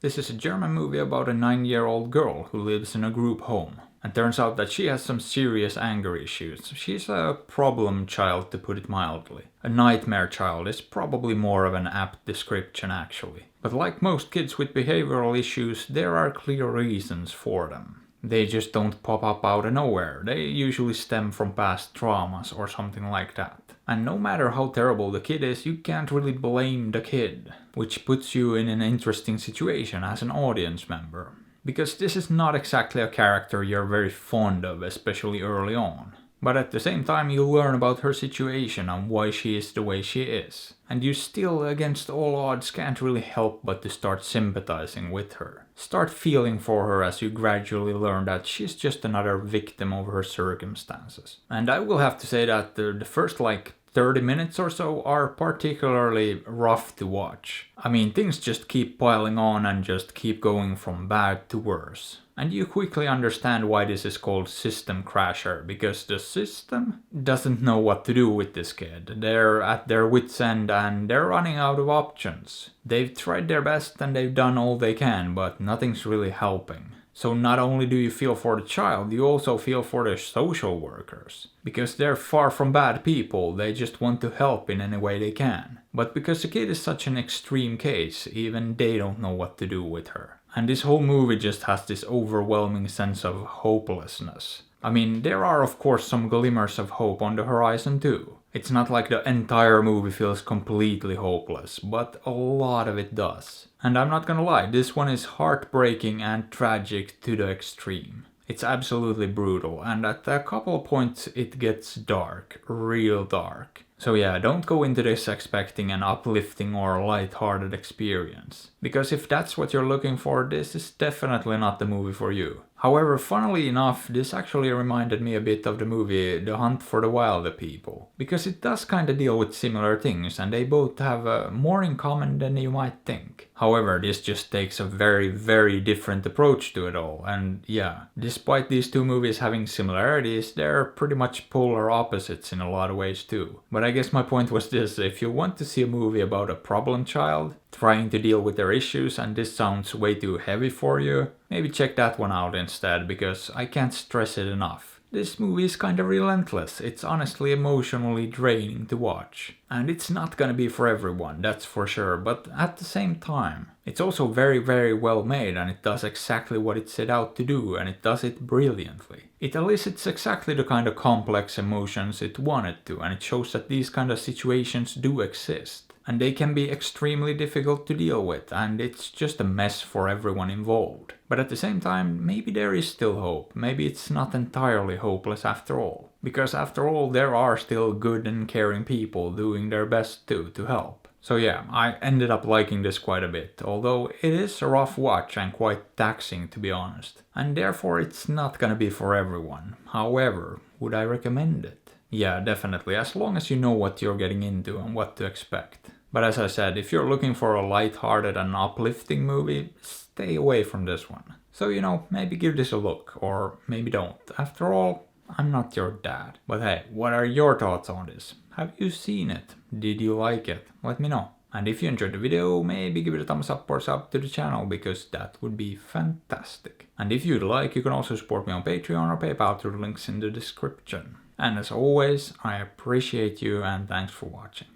This is a German movie about a 9-year-old girl who lives in a group home. And turns out that she has some serious anger issues. She's a problem child, to put it mildly. A nightmare child is probably more of an apt description actually. But like most kids with behavioral issues, there are clear reasons for them. They just don't pop up out of nowhere. They usually stem from past traumas or something like that. And no matter how terrible the kid is, you can't really blame the kid. Which puts you in an interesting situation as an audience member. Because this is not exactly a character you're very fond of, especially early on. But at the same time you learn about her situation and why she is the way she is. And you still, against all odds, can't really help but to start sympathizing with her. Start feeling for her as you gradually learn that she's just another victim of her circumstances. And I will have to say that the first 30 minutes or so are particularly rough to watch. I mean, things just keep piling on and just keep going from bad to worse. And you quickly understand why this is called System Crasher, because the system doesn't know what to do with this kid. They're at their wits' end and they're running out of options. They've tried their best and they've done all they can, but nothing's really helping. So not only do you feel for the child, you also feel for the social workers. Because they're far from bad people, they just want to help in any way they can. But because the kid is such an extreme case, even they don't know what to do with her. And this whole movie just has this overwhelming sense of hopelessness. I mean, there are of course some glimmers of hope on the horizon too. It's not like the entire movie feels completely hopeless, but a lot of it does. And I'm not gonna lie, this one is heartbreaking and tragic to the extreme. It's absolutely brutal, and at a couple of points it gets dark, real dark. So yeah, don't go into this expecting an uplifting or light-hearted experience. Because if that's what you're looking for, this is definitely not the movie for you. However, funnily enough, this actually reminded me a bit of the movie The Hunt for the Wilderpeople. Because it does kinda deal with similar things, and they both have more in common than you might think. However, this just takes a very, very different approach to it all, and yeah, despite these two movies having similarities, they're pretty much polar opposites in a lot of ways too. But I guess my point was this: if you want to see a movie about a problem child trying to deal with their issues and this sounds way too heavy for you, maybe check that one out instead, because I can't stress it enough. This movie is kinda relentless. It's honestly emotionally draining to watch. And it's not gonna be for everyone, that's for sure, but at the same time, it's also very, very well made, and it does exactly what it set out to do, and it does it brilliantly. It elicits exactly the kind of complex emotions it wanted to, and it shows that these kind of situations do exist. And they can be extremely difficult to deal with, and it's just a mess for everyone involved. But at the same time, maybe there is still hope. Maybe it's not entirely hopeless after all. Because after all, there are still good and caring people doing their best to help. So yeah, I ended up liking this quite a bit, although it is a rough watch and quite taxing to be honest. And therefore it's not gonna be for everyone. However, would I recommend it? Yeah, definitely, as long as you know what you're getting into and what to expect. But as I said, if you're looking for a light-hearted and uplifting movie, stay away from this one. So maybe give this a look, or maybe don't. After all, I'm not your dad. But hey, what are your thoughts on this? Have you seen it? Did you like it? Let me know. And if you enjoyed the video, maybe give it a thumbs up or sub to the channel, because that would be fantastic. And if you'd like, you can also support me on Patreon or PayPal through the links in the description. And as always, I appreciate you and thanks for watching.